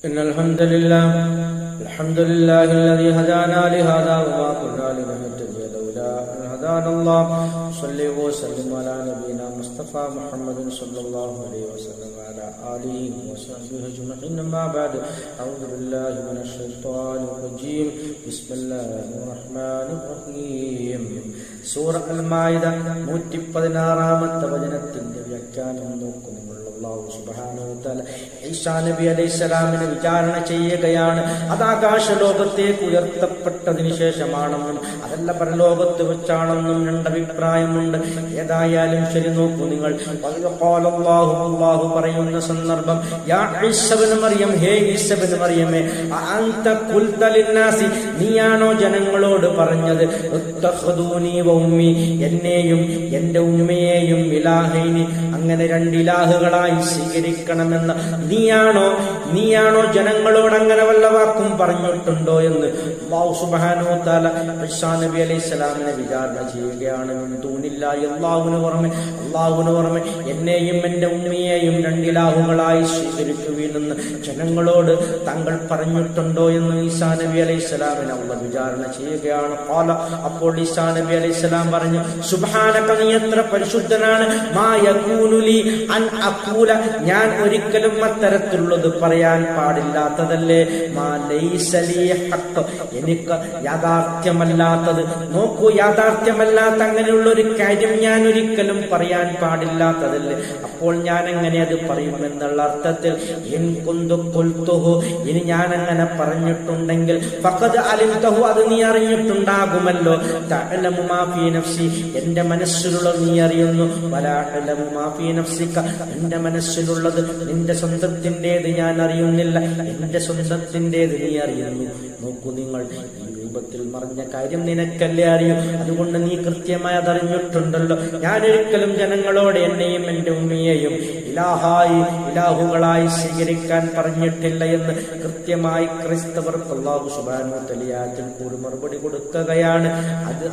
إن الحمد لله الذي هدانا لهذا وما كنا لنهتدي لولا أن هدانا الله. صلى وسلم على نبينا مصطفى محمد صلى الله عليه وسلم وعلى آله وصحبه أجمعين. أما بعد أعوذ بالله من الشيطان الرجيم. بسم الله الرحمن الرحيم. സൂറ അൽ-മാഇദ 116-ാമത്തെ വചനത്തിന്റെ വ്യാഖ്യാനം നോക്കുന്നു. അല്ലാഹു സുബ്ഹാനഹു വ തആല ഈസാ നബി അലൈഹിസ്സലാമിനെ വിചാരണ ചെയ്യുകയാണ്. അത് ആകാശലോകത്തേക്ക് ഉയർത്തപ്പെട്ടതിന് ശേഷമാണെന്നും അതല്ല പരലോകത്ത് വെച്ചാണെന്നും രണ്ടഭിപ്രായമുണ്ട്. ഏതായാലും ശരി, നോക്കൂ നിങ്ങൾ. അല്ലാഹു പറയുന്ന സന്ദർഭം, യാ ഈസാ ഇബ്നു മറിയം, ഹേ ഈസാ ഇബ്നു മറിയമേ, അഅൻത ഖുൽത ലിന്നാസി, നീയാണോ ജനങ്ങളോട് പറഞ്ഞത്, ഇത്തഖദൂനി വ ഉമ്മി, എന്നെയും എന്റെ ഉമ്മയെയും ഇലാഹൈനി, അങ്ങനെ രണ്ട് ഇലാഹുകളായി സ്വീകരിക്കണമെന്ന് നീയാണോ ജനങ്ങളോട് അങ്ങനെ വല്ല വാക്കും പറഞ്ഞിട്ടുണ്ടോ എന്ന് അല്ലാഹു സുബ്ഹാനഹു വ തആല ഈസാ നബി അലൈഹിസ്സലാമിനെ വിചാരണ ചെയ്യുകയാണ്. ദൂനില്ലാഹി, അല്ലാഹുവിന് പുറമെ എന്നെയും എന്റെ ഉമ്മയെയും രണ്ട് ഇലാഹുകളായി സ്വീകരിക്കുവീനെന്ന് ജനങ്ങളോട് താങ്കൾ പറഞ്ഞിട്ടുണ്ടോ എന്ന് ഈസാ നബി അലൈഹിസ്സലാമിനെ അല്ലാഹു വിചാരണ ചെയ്യുകയാണ്. അപ്പോൾ ഈസാ നബി അലൈഹിസ്സലാം പറഞ്ഞു, സുബ്ഹാനക, നീ എത്ര പരിശുദ്ധനാണ്. മാ യകൂനു ലി അൻ അഖൂല, ഞാൻ ഒരിക്കലും അത്തരത്തിലുള്ളത് പറയാൻ പാടില്ലാത്തതല്ലേ. മാ ലൈസ ലി ഹഖ്, എനിക്ക് യാഥാർത്ഥ്യമല്ലാത്തത്. നോക്കൂ, യാഥാർത്ഥ്യമല്ലാത്ത അങ്ങനെയുള്ള ഒരു കാര്യം ഞാൻ ഒരിക്കലും പറയാൻ പാടില്ലാത്തതല്ലേ. അപ്പോൾ ഞാൻ എങ്ങനെ അത് പറയുമെന്നുള്ള അർത്ഥത്തിൽ ഇൻ കുന്തു ഖുൽതുഹു, ഇനി ഞാൻ അങ്ങനെ പറഞ്ഞിട്ടുണ്ടെങ്കിൽ ഫഖദ് അലിംതഹു, അത് നീ അറിഞ്ഞിട്ടുണ്ടാകുമല്ലോ. തഅലമു മാ ഫീ നഫ്സി, എന്റെ മനസ്സിലുള്ളത് നീ അറിയുന്നു. വലാ അഅലമു മാ ഫീ നഫ്സിക, എന്റെ മനസ്സിലുള്ളത് നിന്റെ സ്വന്തത്തിൻ്റെത് ഞാൻ അറിയുന്നില്ല, എന്റെ സ്വന്തത്തിൻ്റെത് നീ അറിയുന്നു. നോക്കൂ നിങ്ങൾ, ഈ രൂപത്തിൽ മറിഞ്ഞ കാര്യം നിനക്കല്ലേ അറിയൂ. അതുകൊണ്ട് നീ കൃത്യമായി അതറിഞ്ഞിട്ടുണ്ടല്ലോ. ഞാൻ ഒരിക്കലും ജനങ്ങളോട് എന്നെയും എന്റെ ഉമ്മയെയും ഇലാഹുകളായി സ്വീകരിക്കാൻ പറഞ്ഞിട്ടില്ല എന്ന് കൃത്യമായി ക്രൈസ്തവർക്ക് അല്ലാഹു സുബ്ഹാനഹു വ തആല കൂടി മറുപടി കൊടുക്കുകയാണ്.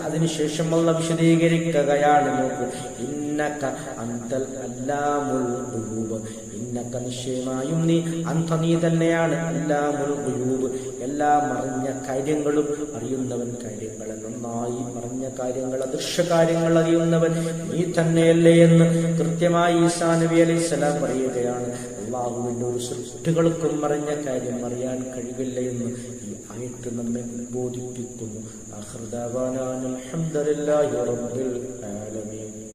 അതിനുശേഷം അല്ലാഹു വിശദീകരിക്കുകയാണ്. നോക്കൂ, ഇന്നക അൻതൽ അല്ലാമുൽ ഖുയൂബ്, ഇന്നക നിശ്ചയമായും നീ, അൻത നീ തന്നെയാണ്, അല്ലാമുൽ ഖുയൂബ്, എല്ലാ മറിഞ്ഞ കാര്യങ്ങളും അറിയുന്നവൻ, കാര്യങ്ങളെ നന്നായി മറിഞ്ഞ കാര്യങ്ങൾ, അദൃശ്യ കാര്യങ്ങൾ അറിയുന്നവൻ നീ തന്നെയല്ലേ എന്ന് കൃത്യമായി ഈസാ നബി അലൈഹിസ്സലാം പറയുകയാണ്. അല്ലാഹുവിന്റെ ഒരു സൃഷ്ടികൾക്കും മറിഞ്ഞ കാര്യം അറിയാൻ കഴിവില്ല എന്ന് ഈ ആയത്ത് നമ്മെ ബോധിപ്പിക്കുന്നു. ആഖിറു ദഅവാനാ അൽഹംദുലില്ലാഹി റബ്ബിൽ ആലമീൻ.